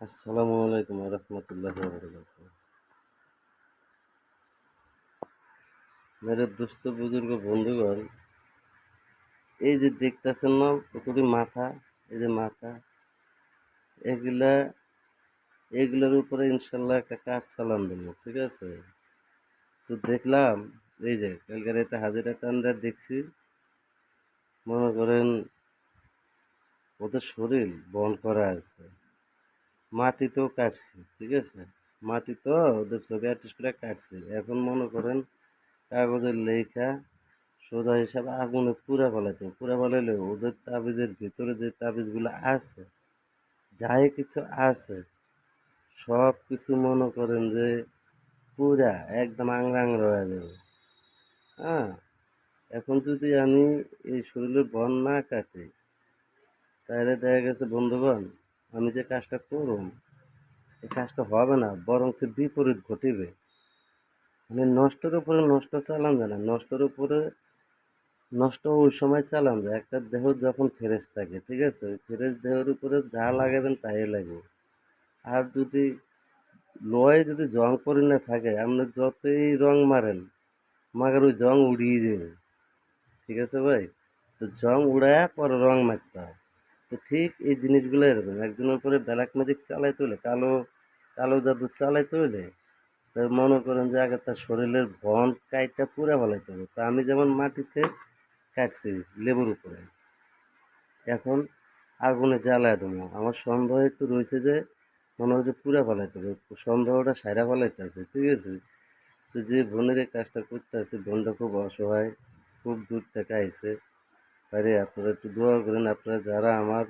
আসসালামু আলাইকুম রহমতুল্লাহি ওয়া বারাকাতুহু। মেরে দোস্ত বুজুর্গ বন্ধুগণ, এই যে দেখতেছেন না কতটি মাথা, এই যে মাথা, এগুলা এগুলোর উপরে ইনশাল্লাহ একটা কাজ চালান দেবো, ঠিক আছে? তো দেখলাম, এই যে কালকে রাতে হাজিরা টান্ডা দেখছি, মনে করেন ওদের শরীর বহন করা আছে, মাটিতেও কাটছি, ঠিক আছে? মাটি তো ওদের ছবি আর্টিস্ট করে কাটছে, এখন মনে করেন কাগজের লেখা সোজা হিসাবে আগুনে পুরা ফেলাইতে হবে। পুরা ফেলাইলে ওদের তাবিজের ভিতরে যে তাবিজগুলো আছে, যাই কিছু আছে, সব কিছু মনে করেন যে পুরা একদম আংরা আংরা হয়ে যাবে। হ্যাঁ, এখন যদি আমি এই শরীরের বন না কাটি, তাহলে দেখা গেছে বন্ধুগণ, আমি যে কাজটা করুম, এই কাজটা হবে না, বরং সে বিপরীত ঘটিবে। মানে নষ্টের উপরে নষ্ট চালান যায় না, নষ্টের উপরে নষ্ট ওই সময় চালান যায় একটা দেহ যখন ফ্রেশ থাকে, ঠিক আছে? ওই ফ্রেশ দেহের উপরে যা লাগাবেন তাই লাগবে। আর যদি লয়ে যদি জং পরি না থাকে, আপনি যতই রং মারেন, মাগার ওই জং উড়িয়ে যাবে, ঠিক আছে ভাই? তো জং উড়ায় পরে রং মারতে হয়। তো ঠিক এই জিনিসগুলো এরকম, একজনের উপরে ব্ল্যাক ম্যাজিক চালাইতে হলে, কালো কালো জাদু চালাইতে হলে, তো মনে করেন যে আগে তার শরীরের বন কাইটটা পুরা ফেলাইতে হবে। তো আমি যেমন মাটিতে কাটছি লেবুর উপরে, এখন আগুনে জ্বালায় দেবো। আমার সন্দেহ একটু রয়েছে যে মনে হচ্ছে পুরা ফেলাইতে হবে, সন্দেহটা সাইরা ফেলাইতে আছে, ঠিক আছে? তো যে বোনের এই কাজটা করতে আছে, বোনটা খুব অসহায়, খুব দূর থেকে আইছে। আরে আপনারা একটু দোয়া করেন, আপনারা যারা আমার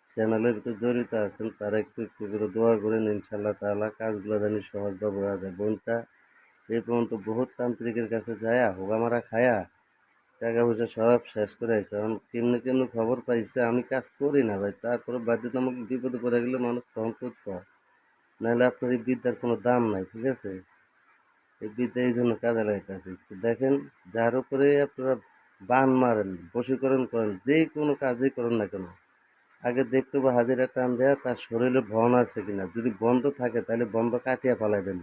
চ্যানেলের ভিতরে জড়িত আছেন তারা একটু একটু করে দোয়া করেন, ইনশাল্লাহ তাআলা কাজগুলো জানি সহজভাবে হয়ে যায়। বোনটা এই পর্যন্ত বহুত তান্ত্রিকের কাছে যায় হোগা মারা খায়া টাকা পয়সা সব শেষ করে আইছে। এখন কেমনে কেমনে খবর পাইছে, আমি কাজ করি না ভাই, তারপরে বাধ্যতামূলক বিপদে পড়ে গেলে মানুষ তখন করতে হয়, নাহলে আপনার এই বিদ্যার কোনো দাম নাই, ঠিক আছে? এই বিদ্যা এই জন্য কাজে লাগাইতেছি। তো দেখেন, যার উপরে আপনারা বান মারেন, বশীকরণ করেন, যে কোনো কাজই করেন না কেন, আগে দেখতে হবে হাজিরা টান দেয়া তার শরীরে বন আছে কিনা। যদি বন্ধ থাকে তাহলে বন্ধ কাটিয়া ফেলাইবেন,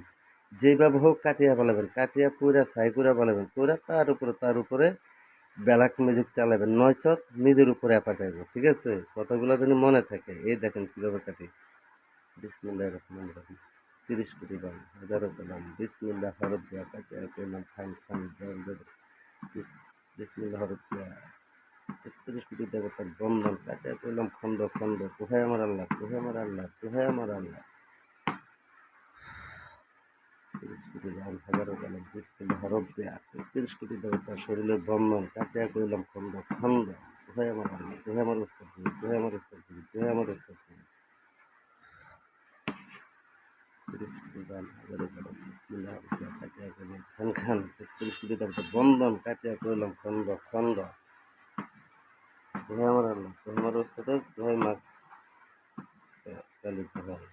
যেভাবে হোক কাটিয়া ফেলাবেন, কাটিয়া পুরা ছাই করে ফেলাবেন, পুরা তার উপরে ব্ল্যাক ম্যাজিক চালাবেন, নয়ছত নিজের উপরে পাঠাইব, ঠিক আছে? কথাগুলো যেন মনে থাকে। এই দেখেন কীভাবে কাটি। বিসমিল্লাহির রহমানির রহিম। 30 কোটি বাম, হাজারো কালাম, বিসমিল্লাহ হরফ দিয়া কাটিয়া কইলাম খান খান জল জল। বিসমিল্লাহ হরফ দিয়া 33 কোটি দেবতার বন্ধন কাটিয়া কইলাম খণ্ড খণ্ড। তোহাই আমার আল্লাহ, তোহাই আমার আল্লাহ, তোহাই আমার আল্লাহ। 30 কোটি বাম, হাজারো কালাম, বিসমিল্লাহ হরফ দিয়া 33 কোটি দেবতার শরীরের বন্ধন কাটিয়া কইলাম খণ্ড খণ্ড। তোহাই আমার আল্লাহ, তোহাই আমার উস্তাদ, তোহাই আমার উস্তাদ, তোহাই আমার উস্তাদ। 30 কোটি বাম, হাজারো কালাম, বিসমিল্লাহ হরফ দিয়া কাটিয়া কইলাম খান খান। 33 কোটি দেবতার বন্ধন কাটিয়া কইলাম খণ্ড খণ্ড। তোহাই আমার আল্লাহ, তোহাই আমার উস্তাদ, তোহাই মা কালী, তোহাই।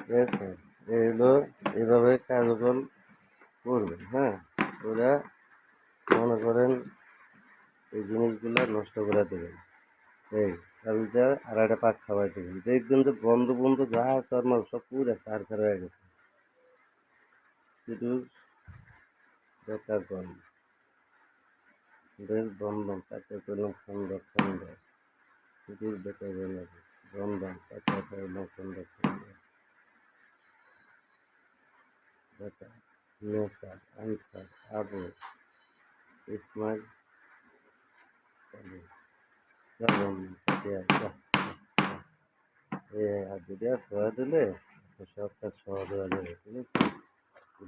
ঠিক আছে? এগুলো এভাবে কার্যকর করবে, হ্যাঁ? ওরা মনে করেন এই জিনিসগুলো নষ্ট করে দেবেন। এই তাবিজটা আর একটা পাক খাওয়াই দেবেন, দেখবেন যে বন্ধু বন্ধু যা আছে আমার সব পুরা সার খার হয়ে গেছে। চিটুর বেটার বন, দেশ বন্ধন কাটে করলাম খন্ড খন্ড। চিটুর বেটার বন্ধন কাটে করলাম খন্ড খন্ড। বেটা নেসার আনসার আবু ইসমাইল আর যদি আর সহায় দিলে সব কাজ সহজ হয়ে যাবে, ঠিক আছে?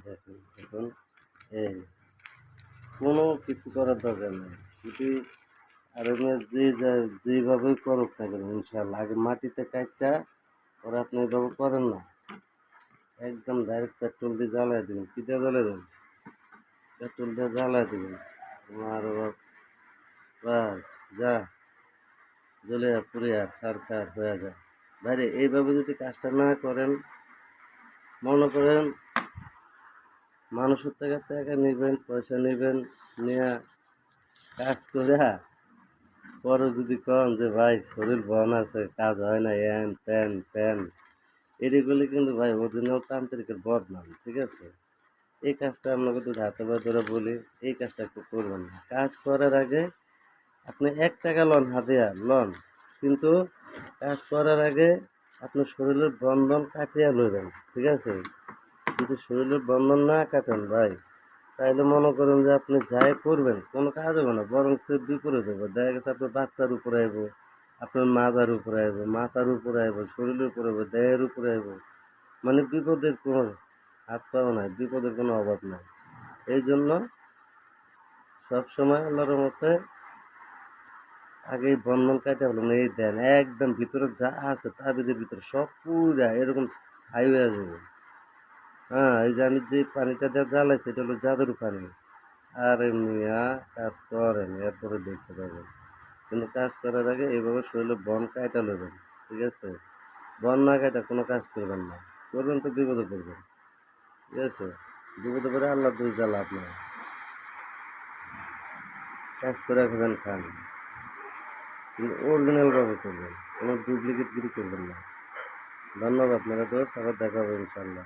দেখুন এখন এই কোনো কিছু করার দরকার নেই, যদি আর যেভাবে করুক না কেন ইনশাল্লাহ আগে মাটিতে কাটটা ওরা আপনি এভাবে করেন না, একদম ডাইরেক্ট পেট্রোল দিয়ে জ্বালাই দেবেন। কী দিয়ে জ্বালাই দেবেন? পেট্রোল দিয়ে জ্বালাই দেবেন। তোমার বাস যা জ্বলে পুড়ে আর সারখার হয়ে যায়। বাইরে এইভাবে যদি কাজটা না করেন, মনে করেন মানুষের থেকে টাকা নেবেন, পয়সা নেবেন, নিয়ে কাজ করে পরে যদি কন যে ভাই শরীর বন আছে, কাজ হয় না, এন প্যান প্যান, এগুলি কিন্তু ভাই অরিজিনাল তান্ত্রিকের বদনাম, ঠিক আছে? এই কাজটা আপনাকে যদি হাতে বা ধরে বলি, এই কাজটা একটু করবেন না। কাজ করার আগে আপনি 1 টাকা লন হাতিয়া লন, কিন্তু কাজ করার আগে আপনার শরীরের বন্ধন কাটিয়ে লইবেন, ঠিক আছে? যদি শরীরের বন্ধন না কাটেন ভাই, তাইলে মনে করেন যে আপনি যাই করবেন কোনো কাজ হবে না, বরং সে বিপরীত হবে। দেখা গেছে আপনার বাচ্চার উপরে আইব, আপনার মাথার উপরে আইব, মাথার উপরে আইব, শরীরের উপরে আইব, দেহের উপরে আইব, মানে বিপদের কোনো হাত পাও নাই, বিপদের কোনো অভাব নাই। এই জন্য সবসময় আল্লাহর মতে আগে এই বন্ধন কাটে হলো এই দেন, একদম ভিতরে যা আছে তাবিজের ভিতরে সব পুরা এরকম ছাই হয়ে যাবে। হ্যাঁ, এই যে আমি যে পানিটা দিয়ে জ্বালাইছি এটা হলো জাদুর পানি। আর মিয়া কাজ করেন, এরপরে দেখতে পাবেন। কিন্তু কাজ করার আগে এইভাবে শরীরে বন কাটা নেবেন, ঠিক আছে? বন না কাটা কোনো কাজ করবেন না, করবেন তো বিপদে পড়বেন, ঠিক আছে? বিপদে পড়ে আল্লাহ দুই জ্বালা আপনার। কাজ করে খাবেন খান, কিন্তু অরিজিনালভাবে করবেন, কোনো ডুপ্লিকেট কিছু করবেন না। ধন্যবাদ মেরা দোস্ত, আবার দেখা হবে ইনশাল্লাহ।